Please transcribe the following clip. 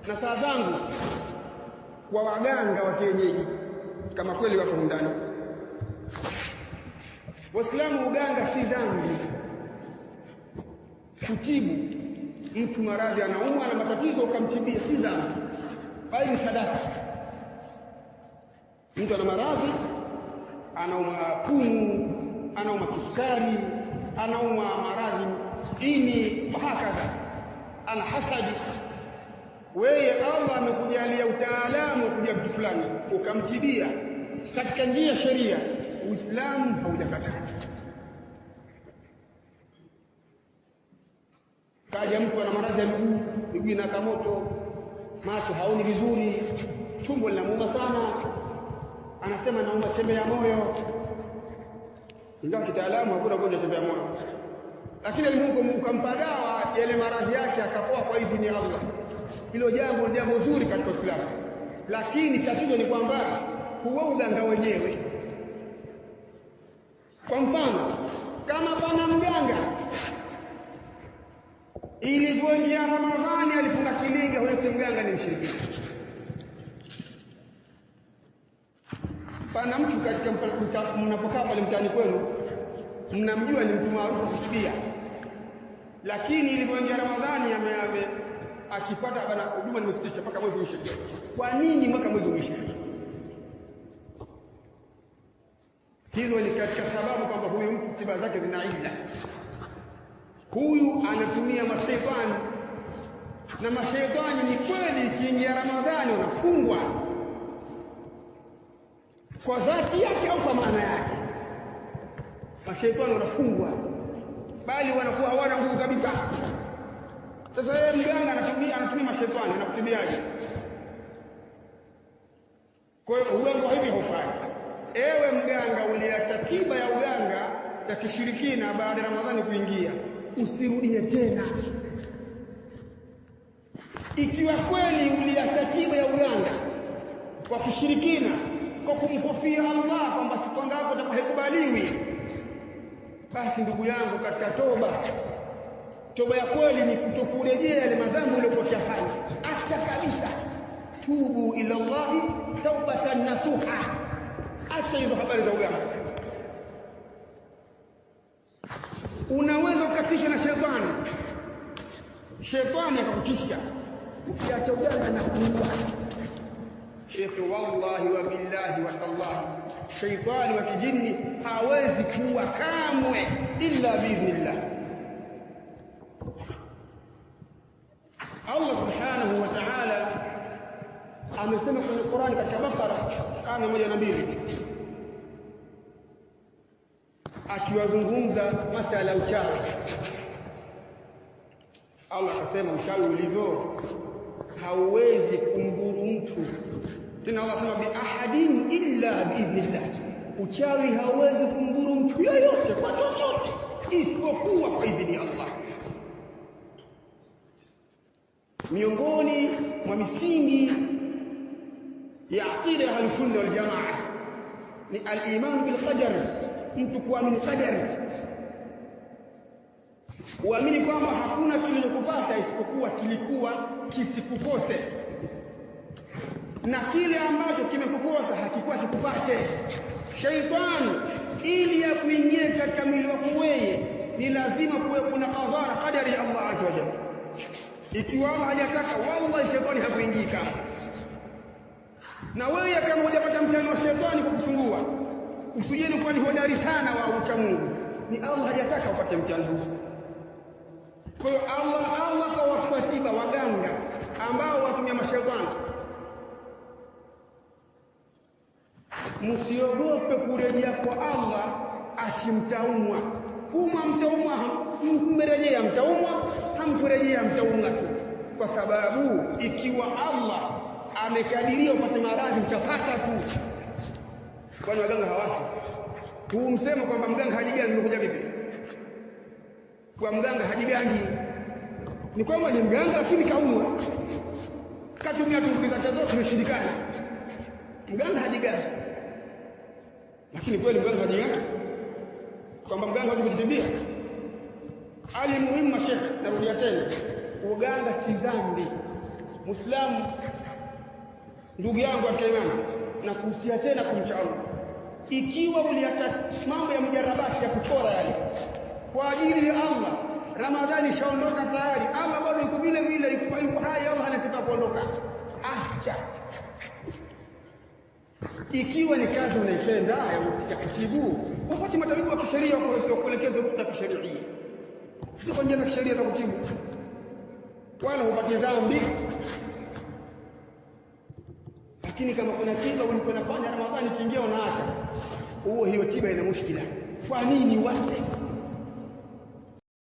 na saa zangu kwa waganga wa kienyeji kama kweli wako ndani. Waislamu, uganga si dhambi. Kutibu mtu maradhi, anaumwa na matatizo ukamtibia, si dhambi, bali ni sadaka. Mtu ana maradhi, anaumwa pumu, anaumwa kisukari, anaumwa maradhi ini, hakadha, ana hasadi. Wewe Allah amekujalia utaalamu wa kujua kitu fulani, ukamtibia katika njia ya sheria, Uislamu haujakataza. Kaja mtu ana maradhi ya miguu inaka moto, macho haoni vizuri, tumbo linamuuma sana, anasema naomba chembe ya moyo. Ingawa kitaalamu hakuna gonjwa chembe ya moyo, lakini Mungu ukampa dawa yale maradhi yake akapoa kwa idhini ya Allah. Hilo jambo zuri katika Uislamu. Lakini tatizo ni kwamba huo uganga wenyewe, kwa mfano kama pana mganga ilivyoingia Ramadhani alifunga kilinga, huyo si mganga, ni mshirikina. Pana mtu katika mnapokaa pale mtaani kwenu, mnamjua ni mtu maarufu kutibia, lakini ilivyoingia Ramadhani akifuata bana, huduma nimesitisha mpaka mwezi uishe. Kwa nini mpaka mwezi uishe? Hizo ni katika sababu kwamba huyu mtu tiba zake zina illa. Huyu anatumia mashaitani, na mashaitani ni kweli ikiingia Ramadhani unafungwa kwa dhati yake au kwa maana yake. Mashaitani wanafungwa, bali wanakuwa hawana nguvu kabisa. Sasa yeye mganga anatumia mashaitani, anakutibiaje? Kwa hiyo uongo hivi haufai. Ewe mganga, uliacha tiba ya uganga ya kishirikina baada ya Ramadhani kuingia, usirudie tena. Ikiwa kweli uliacha tiba ya uganga kwa kishirikina kwa kumhofia Allah kwamba sikonga hapo itakuwa haikubaliwi, basi ndugu yangu, katika toba ya kweli ni kutokurejea yale madhambi uliyofanya. Acha kabisa, tubu ila Allah taubatan nasuha. Acha hizo habari za uganga. Unaweza ukatishwa na shetani akakutisha, ukiacha uganga na kuua. Shekhi, wallahi wa billahi wa tallahi, shaitani wa kijini hawezi kuwa kamwe illa biidhnillah. Allah subhanahu wa ta'ala amesema kwenye Qur'an katika Bakara aya 102, akiwazungumza masala ya uchawi. Allah akasema uchawi ulivyo hauwezi kumdhuru mtu. Tena Allah asema bi ahadin illa biidhnillah, uchawi hauwezi kumdhuru mtu yoyote kwa chochote isipokuwa kwa idhini ya Allah. Miongoni mwa misingi ya aqida ya Ahlusunna wal Jamaa ni al-iman bil qadar, mtu kuamini qadari, uamini kwamba hakuna kilichokupata isipokuwa kilikuwa kisikukose, na kile ambacho kimekukosa hakikuwa kikupate. Shaitani ili ya kuingia katika mwili wako wewe ni lazima kuwe kuna qadha na qadari ya Allah azza wa jalla. Ikiwa Allah hajataka, wallahi shaitani hakuingii kama. Na wewe kama hujapata mtihani wa shaitani kwa kufungua, usijeni kwa ni hodari sana wa ucha Mungu, ni Allah hajataka upate mtihani huu. Kwa hiyo Allah kwa watu wa tiba, waganga ambao watumia mashaitani, msiogope kurejea kwa Allah ati mtaumwa. Mtaumwa, mmerejea mtaumwa, hamkurejea mtaumwa tu, kwa sababu ikiwa Allah amekadiria upate maradhi utapata tu. Kwani waganga hawafi? Huu msemo kwamba mganga hajiganji umekuja vipi? Kwa mganga hajiganji ni kwamba ni mganga lakini kaumwa, katumia tunguli zake zote zimeshindikana. Mganga hajiganji, lakini kweli mganga hajiganji kwamba mganga hawezi kujitibia. Ali muhimu, shekhe, narudia tena, uganga si dhambi. Muislamu ndugu yangu katika imani, na kuhusia tena kumcha Allah, ikiwa uliacha mambo ya mujarabati ya kuchora yale kwa ajili ya Allah, Ramadhani shaondoka tayari, Allah bado yuko vile vile, yuko hai, Allah anataka kuondoka, acha. Ikiwa ni kazi unaipenda ya kutibu, ufuate matabibu wa kisheria kwa kuelekeza ruksa kisheria, sio kwa njia za kisheria za kutibu, wala hupati dhambi. Lakini kama kuna tiba ulikuwa unafanya Ramadhani kiingia unaacha, hiyo tiba ina mushkila. Kwa nini wate